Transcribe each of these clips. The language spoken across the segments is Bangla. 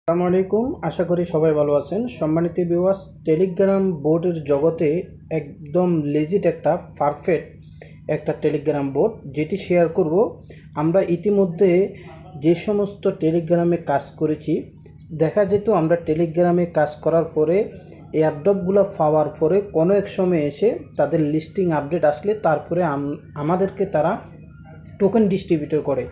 আসসালামু আলাইকুম। আশা করি সবাই ভালো আছেন। সম্মানিত ভিউয়ার্স, টেলিগ্রাম বোর্ডের জগতে একদম লেজিট একটা পারফেক্ট একটা টেলিগ্রাম বোর্ড যেটি শেয়ার করব। আমরা ইতিমধ্যে যে সমস্ত টেলিগ্রামে কাজ করেছি, দেখা যেত আমরা টেলিগ্রামে কাজ করার পরে এয়ারড্রপগুলো পাওয়ার পরে কোনো এক সময় এসে তাদের লিস্টিং আপডেট আসলে তারপরে আমাদেরকে তারা টোকেন ডিস্ট্রিবিউটর করে।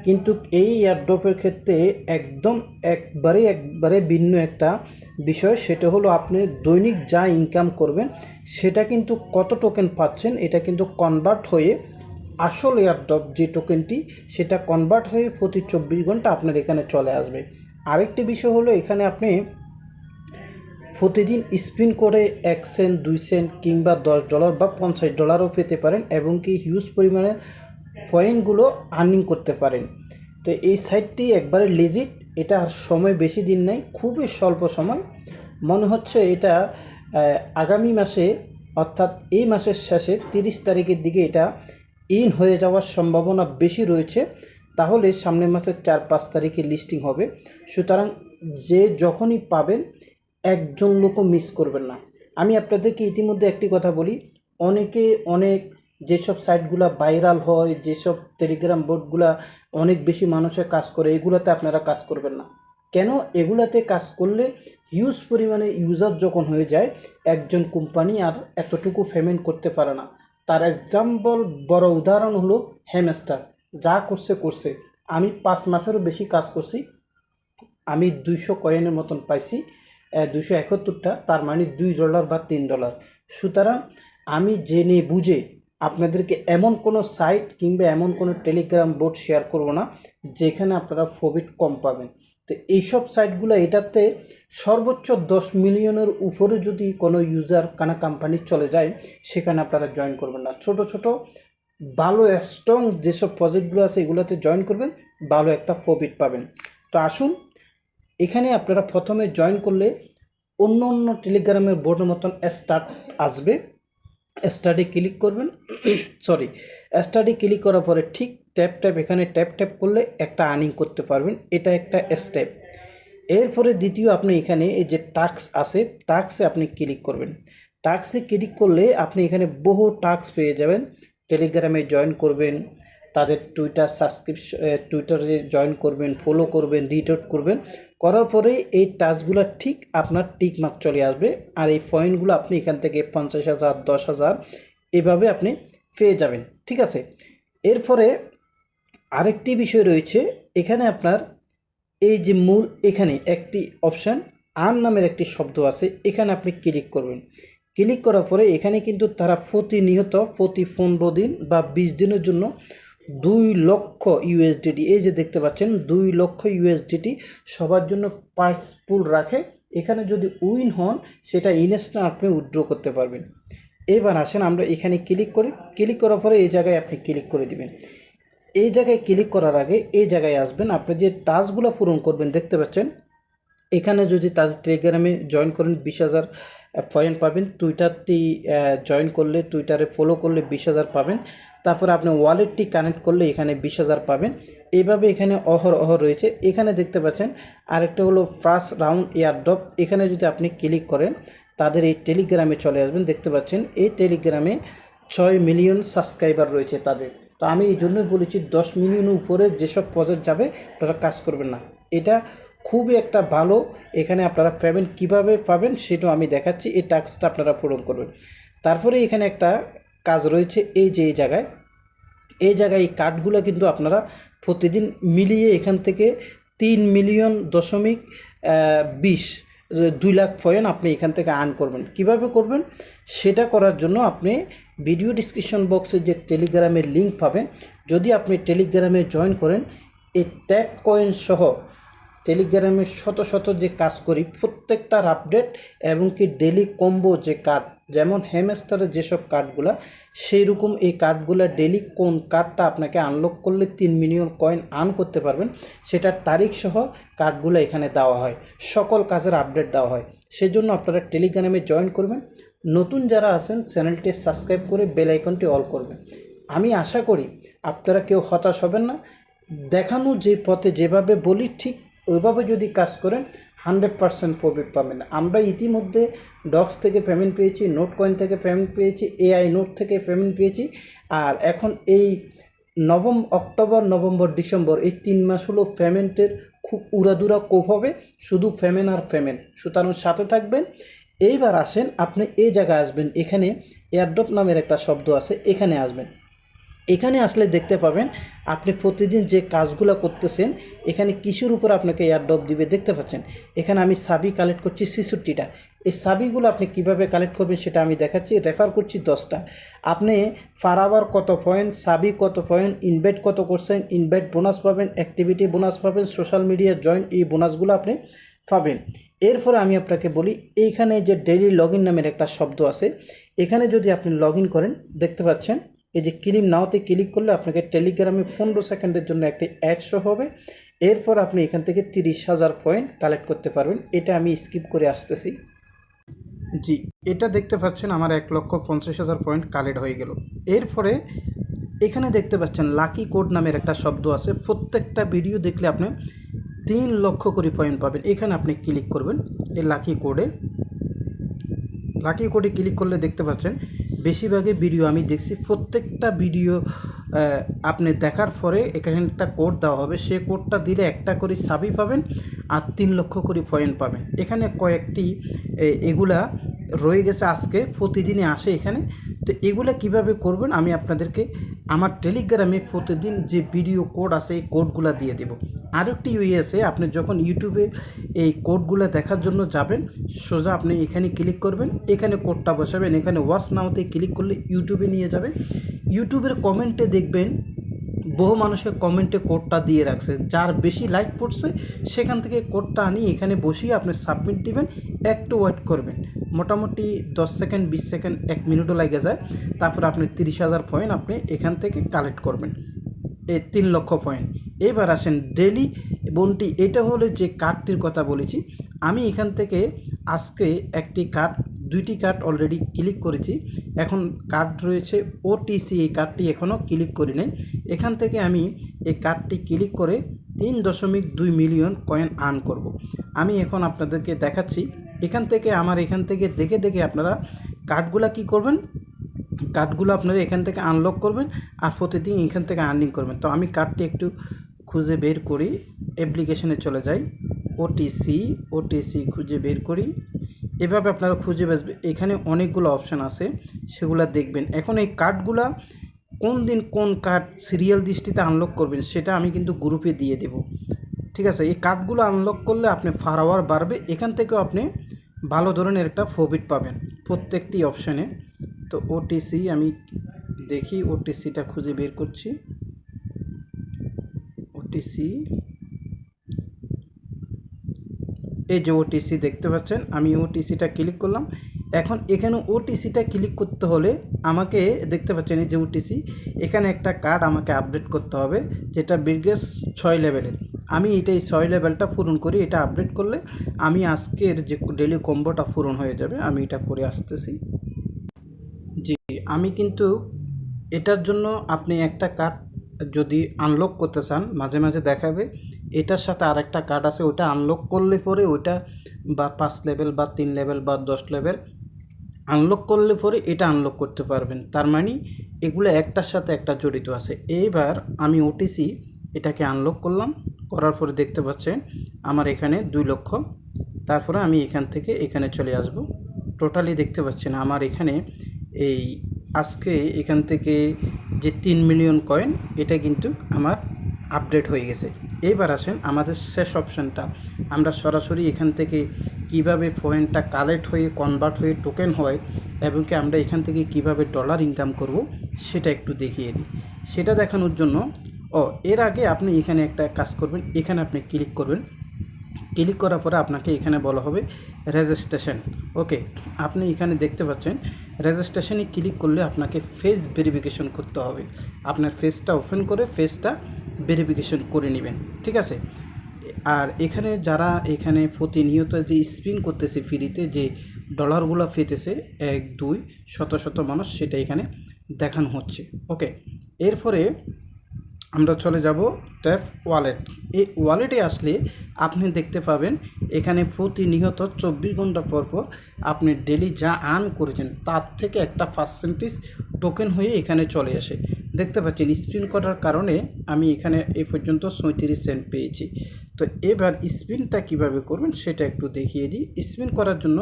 কিন্তু এই এয়ারড্রপের ক্ষেত্রে একবারে ভিন্ন একটা বিষয়। সেটা হলো আপনি দৈনিক যা ইনকাম করবেন সেটা কিন্তু কত টোকেন পাচ্ছেন এটা কিন্তু কনভার্ট হয়ে আসল এয়ারড্রপ যে টোকেনটি সেটা কনভার্ট হয়ে প্রতি 24 ঘন্টা আপনার এখানে চলে আসবে। আরেকটি বিষয় হলো এখানে আপনি প্রতিদিন স্পিন করে 1 সেন্ট 2 সেন্ট কিংবা $10 বা $50ও পেতে পারেন এবং কি হিউজ পরিমাণের পয়েন্টগুলো আর্নিং করতে পারেন। তো এই সাইটটি একবারে লিজিট। এটা আর সময় বেশি দিন নাই, খুবই স্বল্প সময়। মনে হচ্ছে এটা আগামী মাসে অর্থাৎ এই মাসের শেষে 30 তারিখের দিকে এটা ইন হয়ে যাওয়ার সম্ভাবনা বেশি রয়েছে। তাহলে সামনের মাসের 4-5 তারিখে লিস্টিং হবে। সুতরাং যে যখনই পাবেন একজন লোকও মিস করবেন না। আমি আপনাদেরকে ইতিমধ্যে একটি কথা বলি, অনেক যেসব সাইটগুলো ভাইরাল হয়, যেসব টেলিগ্রাম বোর্ডগুলো অনেক বেশি মানুষের কাজ করে, এগুলোতে আপনারা কাজ করবেন না। কেন? এগুলাতে কাজ করলে হিউজ পরিমাণে ইউজার যখন হয়ে যায়, একজন কোম্পানি আর এতটুকু পেমেন্ট করতে পারে না। তার এক্সাম্পল, বড় উদাহরণ হলো হ্যামস্টার। যা করছে আমি 5 মাসেরও বেশি কাজ করছি, আমি 200 কয়েনের মতন পাইছি, 271টা, তার মানে $2 বা $3। সুতরাং আমি জেনে বুঝে আপনাদেরকে এমন কোনো সাইট কিংবা এমন কোনো টেলিগ্রাম বোর্ড শেয়ার করব না যেখানে আপনারা প্রফিট কম পাবেন। তো এইসব সাইটগুলো, এটাতে সর্বোচ্চ 10 মিলিয়নের উপরে যদি কোনো ইউজার কানা কোম্পানি চলে যায় সেখানে আপনারা জয়েন করবেন না। ছোট ভালো স্ট্রং যেসব প্রজেক্টগুলো আছে এগুলোতে জয়েন করবেন, ভালো একটা প্রফিট পাবেন। তো আসুন, এখানে আপনারা প্রথমে জয়েন করলে অন্য টেলিগ্রামের বোর্ডের মতন স্টার্ট আসবে। স্টাডি ক্লিক করবেন স্টাডি ক্লিক করার পরে ঠিক এখানে ট্যাপ করলে একটা আর্নিং করতে পারবেন। এটা একটা স্টেপ। এরপরে দ্বিতীয়, আপনি এখানে এই যে টাস্ক আছে, টাস্কে আপনি ক্লিক করবেন। টাস্কে ক্লিক করলে আপনি এখানে বহু টাস্ক পেয়ে যাবেন। টেলিগ্রামে জয়েন করবেন, তাদের টুইটারে জয়েন করবেন, ফলো করবেন, রিটুইট করবেন। করার পরে এই টাস্কগুলো ঠিক আপনার টিক মার্ক চলে আসবে। আর এই পয়েন্টগুলো আপনি এখান থেকে 50,000, 10,000 এভাবে আপনি পেয়ে যাবেন। ঠিক আছে। এরপরে আরেকটি বিষয় রয়েছে, এখানে আপনার এই যে এখানে একটি অপশান আর্ন নামের একটি শব্দ আছে, এখানে আপনি ক্লিক করবেন। ক্লিক করার পরে এখানে কিন্তু তারা প্রতিনিয়ত প্রতি 15 দিন বা 20 দিনের জন্য 2 লক্ষ ইউএসডিটি, এই যে দেখতে পাচ্ছেন 2 লক্ষ ইউএসডিটি সবার জন্য প্রাইস পুল রাখে। এখানে যদি উইন হন সেটা ইনস্ট্যান্ট আপনি উইথড্র করতে পারবেন। এবার আসেন আমরা এখানে ক্লিক করি। ক্লিক করার পরে এই জায়গায় আপনি ক্লিক করে দিবেন। এই জায়গায় ক্লিক করার আগে এই জায়গায় আসবেন, আপনি যে টাস্কগুলো পূরণ করবেন দেখতে পাচ্ছেন এখানে যদি তাদের টেলিগ্রামে জয়েন করেন 20,000 পয়েন্ট পাবেন। টুইটারটি জয়েন করলে, টুইটারে ফলো করলে 20,000 পাবেন। তারপরে আপনি ওয়ালেটটি কানেক্ট করলে এখানে 20,000 পাবেন। এইভাবে এখানে অহরহ রয়েছে। এখানে দেখতে পাচ্ছেন আরেকটা হলো ফার্স্ট রাউন্ড এয়ারড্রপ। এখানে যদি আপনি ক্লিক করেন তাদের এই টেলিগ্রামে চলে আসবেন। দেখতে পাচ্ছেন এই টেলিগ্রামে 6 মিলিয়ন সাবস্ক্রাইবার রয়েছে তাদের। তো আমি এই জন্যই বলেছি 10 মিলিয়নের উপরে যেসব প্রজেক্ট যাবে তারা কাজ করবেন না। এটা খুবই একটা ভালো। এখানে আপনারা পেমেন্ট কীভাবে পাবেন সেটাও আমি দেখাচ্ছি। এই টাস্কটা আপনারা পূরণ করবেন। তারপরে এখানে একটা কাজ রয়েছে, এই যে এই জায়গায় এই কার্ডগুলো কিন্তু আপনারা প্রতিদিন মিলিয়ে এখান থেকে 3,20,20 2 লাখ পয়েন্ট আপনি এখান থেকে আর্ন করবেন। কিভাবে করবেন সেটা করার জন্য আপনি ভিডিও ডিসক্রিপশন বক্সে যে টেলিগ্রামের লিঙ্ক পাবেন, যদি আপনি টেলিগ্রামে জয়েন করেন, এই ট্যাপ কয়েন সহ টেলিগ্রামে শত যে কাজ করি প্রত্যেকটার আপডেট এবং কি ডেলি কম্বো যে কার্ড, যেমন হ্যামস্টারের যেসব কার্ডগুলো, সেই রকম এই কার্ডগুলো ডেলি কোন কার্ডটা আপনাকে আনলক করলে 3 মিলিয়ন কয়েন আর্ন করতে পারবেন সেটার তারিখ সহ কার্ডগুলো এখানে দেওয়া হয়। সকল কাজের আপডেট দেওয়া হয়। সেজন্য আপনারা টেলিগ্রামে জয়েন করবেন। নতুন যারা আছেন চ্যানেলটি সাবস্ক্রাইব করে বেল আইকনটি অল করবেন। আমি আশা করি আপনারা কেউ হতাশ হবেন না। দেখানো যে পথে যেভাবে বলি ঠিক ওইভাবে যদি কাজ করেন 100% প্রফিট পাবেন। আমরা ইতিমধ্যে ডক্স থেকে পেমেন্ট পেয়েছি, নোট কয়েন থেকে পেমেন্ট পেয়েছি, এআই নোট থেকে পেমেন্ট পেয়েছি। আর এখন এই অক্টোবর, নভেম্বর, ডিসেম্বর এই 3 মাস হলো পেমেন্টের খুব উড়াদুরা কোপ হবে, শুধু পেমেন্ট আর পেমেন্ট। সুতরাং সাথে থাকবেন। এইবার আসেন, আপনি এই জায়গায় আসবেন, এখানে এয়ারড্রপ নামের একটা শব্দ আছে, এখানে আসবেন। এখানে আসলে দেখতে পাবেন আপনি প্রতিদিন যে কাজগুলো করতেছেন এখানে কিসের উপর আপনাকে এয়ারড্রপ দিবে দেখতে পাচ্ছেন। এখানে আমি সাবি কালেক্ট করছি 66টা। এই সাবিগুলো আপনি কিভাবে কালেক্ট করবেন সেটা আমি দেখাচ্ছি। রেফার করছি 10টা। আপনি পার আওয়ার কত পয়েন্ট, সাবি কত পয়েন্ট, ইনভাইট কত করছেন, ইনভাইট বোনাস পাবেন, অ্যাক্টিভিটি বোনাস পাবেন, সোশ্যাল মিডিয়া জয়েন, এই বোনাসগুলো আপনি পাবেন। এরপরে আমি আপনাকে বলি, এইখানে যে ডেইলি লগ ইন নামের একটা শব্দ আছে, এখানে যদি আপনি লগ ইন করেন দেখতে পাচ্ছেন এই যে ক্লিম নাওতে ক্লিক করলে আপনাকে টেলিগ্রামে 15 সেকেন্ডের জন্য একটি অ্যাড শো হবে। এরপর আপনি এখান থেকে 30,000 পয়েন্ট কালেক্ট করতে পারবেন। এটা আমি স্কিপ করে আসতেছি। জি, এটা দেখতে পাচ্ছেন আমার 1,50,000 পয়েন্ট কালেক্ট হয়ে গেল। এরপরে এখানে দেখতে পাচ্ছেন লাকি কোড নামের একটা শব্দ আছে। প্রত্যেকটা ভিডিও দেখলে আপনি 3 লক্ষ করে পয়েন্ট পাবেন। এখানে আপনি ক্লিক করবেন এই লাকি কোডে ক্লিক করলে দেখতে পাচ্ছেন বেশিরভাগই ভিডিও আমি দেখছি। প্রত্যেকটা ভিডিও আপনি দেখার পরে এখানে একটা কোড দেওয়া হবে, সেই কোডটা দিলে একটা করে সাবি পাবেন আর 3 লক্ষ করে পয়েন্ট পাবেন। এখানে কয়েকটি এগুলা রয়ে গেছে, আজকে প্রতিদিনই আসে এখানে। তো এগুলা কিভাবে করবেন আমি আপনাদেরকে আমার টেলিগ্রামে প্রতিদিন যে ভিডিও কোড আছে এই কোডগুলা দিয়ে দেব। আরেকটি ইয়ে আছে, আপনি যখন ইউটিউবে এই কোডগুলো দেখার জন্য যাবেন সোজা আপনি এখানে ক্লিক করবেন, এখানে কোডটা বসাবেন, এখানে ওয়াচ নাওতে ক্লিক করলে ইউটিউবে নিয়ে যাবে। ইউটিউবের কমেন্টে দেখবেন বহু মানুষের কমেন্টে কোডটা দিয়ে রাখছে, যার বেশি লাইক পড়ছে সেখান থেকে কোডটা আনি এখানে বসিয়ে আপনি সাবমিট দিবেন। একটু ওয়েট করবেন, মোটামুটি 10 সেকেন্ড 20 সেকেন্ড 1 মিনিটও লাগে যায়। তারপর আপনি 30,000 পয়েন্ট আপনি এখান থেকে কালেক্ট করবেন, এই 3 লক্ষ পয়েন্ট। এবার আসেন ডেলি বন্টি, এটা হলো যে কার্ডটির কথা বলেছি আমি। এখান থেকে আজকে দুইটি কার্ড অলরেডি ক্লিক করেছি। এখন কার্ড রয়েছে ওটিসি, এই কার্ডটি এখনও ক্লিক করি নাই। এখান থেকে আমি এই কার্ডটি ক্লিক করে 3.2 মিলিয়ন কয়েন আর্ন করব। আমি এখন আপনাদেরকে দেখাচ্ছি। এখান থেকে দেখে আপনারা কার্ডগুলা কি করবেন, কার্ডগুলো আপনারা এখান থেকে আনলক করবেন আর প্রতিদিন এখান থেকে আর্নিং করবেন। তো আমি কার্ডটি একটু খুঁজে বের করি, অ্যাপ্লিকেশনে চলে যাই, ওটিসি খুঁজে বের করি। এভাবে আপনারা খুঁজে বেসবেন, এখানে অনেকগুলো অপশান আছে সেগুলো দেখবেন। এখন এই কার্ডগুলা কোন দিন কোন কার্ড সিরিয়াল দৃষ্টিতে আনলক করবেন সেটা আমি কিন্তু গ্রুপে দিয়ে দেব, ঠিক আছে। এই কার্ডগুলো আনলক করলে আপনি পার আওয়ার বাড়বে, এখান থেকেও আপনি ভালো ধরনের একটা প্রফিট পাবেন প্রত্যেকটি অপশানে। তো ওটিসি আমি দেখি, ওটিসিটা খুঁজে বের করছি। ওটিসি, এই যে ওটিসি দেখতে পাচ্ছেন, আমি ওটিসিটা ক্লিক করলাম। এখন এখানে ওটিসিটা ক্লিক করতে হলে আমাকে দেখতে পাচ্ছেন এই যে ওটিসি, এখানে একটা কার্ড আমাকে আপডেট করতে হবে যেটা বিগেস্ট 6 লেভেলের। আমি এটাই 6 লেভেলটা পূরণ করি, এটা আপডেট করলে আমি আজকের যে ডেলি কম্বোটা পূরণ হয়ে যাবে। আমি এটা করে আসতেছি। জি, আমি কিন্তু এটার জন্য আপনি একটা কার্ড যদি আনলক করতে চান মাঝে মাঝে দেখাবে এটার সাথে আরেকটা কার্ড আছে, ওটা আনলক করলে পরে ওইটা বা 5 লেভেল বা 3 লেভেল বা 10 লেভেল আনলক করলে পরে এটা আনলক করতে পারবেন। তার মানে এগুলো একটার সাথে একটা জড়িত আছে। এইবার আমি ওটিসি এটাকে আনলক করলাম, করার পরে দেখতে পাচ্ছেন আমার এখানে 2 লক্ষ। তারপরে আমি এখান থেকে এখানে চলে আসব। টোটালি দেখতে পাচ্ছেন আমার এখানে এই আজকে এখান থেকে যে 3 মিলিয়ন কয়েন এটা কিন্তু আমার আপডেট হয়ে গেছে। এইবার আসেন আমাদের শেষ অপশানটা, আমরা সরাসরি এখান থেকে কিভাবে পয়েন্টটা কালেক্ট হয়ে কনভার্ট হয়ে টোকেন হয় এবং কি আমরা এখান থেকে কিভাবে ডলার ইনকাম করব সেটা একটু দেখিয়ে দিই। সেটা দেখানোর জন্য এর আগে আপনি এখানে একটা কাজ করবেন, এখানে আপনি ক্লিক করবেন। ক্লিক করার পরে আপনাকে এখানে বলা হবে রেজিস্ট্রেশন। ওকে, আপনি এখানে দেখতে পাচ্ছেন রেজিস্ট্রেশনে ক্লিক করলে আপনাকে ফেস ভেরিফিকেশন করতে হবে। আপনার ফেসটা ওপেন করে ফেসটা ভেরিফিকেশন করে নেবেন, ঠিক আছে। আর এখানে যারা এখানে প্রতিনিয়ত যে স্পিন করতেছে ফ্রিতে যে ডলারগুলো পেতেছে 1 2 শত শত মানুষ, সেটা এখানে দেখানো হচ্ছে। ওকে, এরপরে আমরা চলে যাব ট্যাপ ওয়ালেট। এই ওয়ালেটে আসলে আপনি দেখতে পাবেন এখানে প্রতিনিয়ত 24 ঘন্টা পর পর আপনি ডেলি যা আর্ন করেছেন তার থেকে একটা পার্সেন্টেজ টোকেন হয়ে এখানে চলে আসে। দেখতে পাচ্ছেন স্পিন করার কারণে আমি এখানে এই পর্যন্ত 37 সেন্ট পেয়েছি। তো এবার স্পিনটা কিভাবে করবেন সেটা একটু দেখিয়ে দিই। স্পিন করার জন্য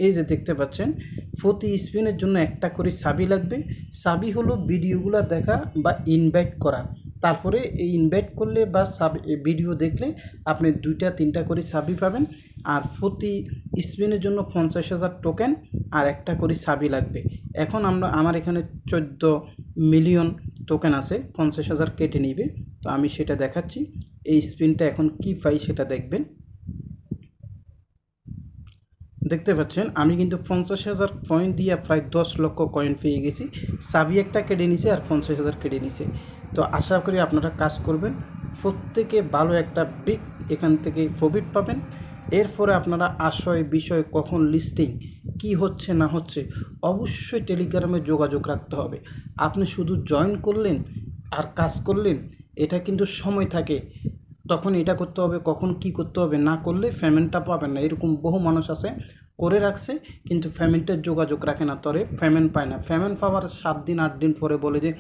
এই যে দেখতে পাচ্ছেন প্রতি স্পিনের জন্য একটা করে চাবি লাগবে। চাবি হলো ভিডিওগুলো দেখা বা ইনভাইট করা। তারপরে এই ইনভাইট করলে বা ভিডিও দেখলে আপনি 2-3টা করে চাবি পাবেন। আর প্রতি স্পিনের জন্য 50,000 টোকেন আর একটা করে চাবি লাগবে। এখন আমার এখানে 14 মিলিয়ন টোকেন আছে, 50,000 কেটে নিবে। তো আমি সেটা দেখাচ্ছি। এই স্পিনটা এখন কি পাই সেটা দেখবেন। দেখতে পাচ্ছেন আমি কিন্তু 50,000 পয়েন্ট দিয়ে প্রায় 10 লক্ষ কয়েন পেয়ে গেছি। চাবি একটা কেটে নিছে আর 50,000 কেটে নিছে। তো আশা করি আপনারা কাজ করবেন, প্রত্যেকে ভালো একটা বিগ এখান থেকে প্রফিট পাবেন। এরপরে আপনারা আশয় বিষয় কখন লিস্টিং কি হচ্ছে না হচ্ছে অবশ্যই টেলিগ্রামে যোগাযোগ রাখতে হবে। আপনি শুধু জয়েন করলেন আর কাজ করলেন, এটা কিন্তু সময় থাকে, তখন এটা করতে হবে, কখন কি করতে হবে, না করলে পেমেন্টটা পাবেন না। এরকম বহু মানুষ আছে করে রাখছে কিন্তু পেমেন্টের যোগাযোগ রাখে না, তবে পেমেন্ট পায় না। পেমেন্ট পাওয়ার 7 দিন 8 দিন পরে বলে যে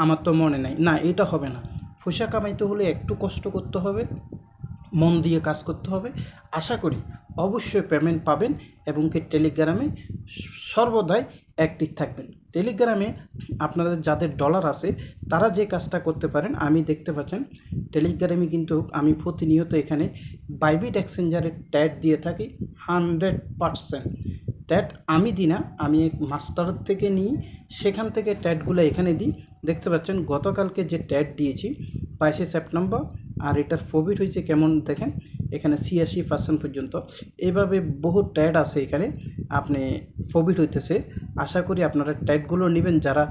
আমার তো মনে নেই। না, এটা হবে না। পয়সা কামাইতে হলে একটু কষ্ট করতে হবে, মন দিয়ে কাজ করতে হবে। আশা করি অবশ্যই পেমেন্ট পাবেন এবং কি টেলিগ্রামে সর্বদাই অ্যাক্টিভ থাকবেন। টেলিগ্রামে আপনাদের যাদের ডলার আছে তারা যে কাজটা করতে পারেন, আমি দেখতে পাচ্ছেন টেলিগ্রামে কিন্তু আমি প্রতিনিয়ত এখানে বাইবিট এক্সচেঞ্জারের ট্যাগ দিয়ে থাকি 100%। ট্যাগ আমি দিই না, আমি এক মাস্টারের থেকে নিই, সেখান থেকে ট্যাগগুলো এখানে দিই। দেখতে পাচ্ছেন গতকালকে যে ট্যাগ দিয়েছি 22 সেপ্টেম্বর, আর এটার প্রফিট হয়েছে কেমন দেখেন, এখানে 86% পর্যন্ত। এইভাবে বহু ট্যাগ আছে এখানে, আপনি প্রফিট হইতেছে। আশা করি আপনারা ট্যাগগুলো নেবেন, যারা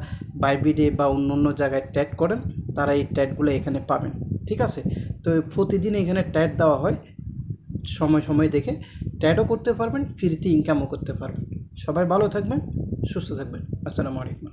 বাইবিডে বা অন্য অন্য জায়গায় ট্যাগ করেন তারা এই ট্যাগগুলো এখানে পাবেন। ঠিক আছে, তো প্রতিদিন এখানে ট্যাগ দেওয়া হয়, সময় সময় দেখে ট্যাগও করতে পারবেন, ফ্রিতে ইনকামও করতে পারবেন। সবাই ভালো থাকবেন, সুস্থ থাকবেন। আসসালামু আলাইকুম।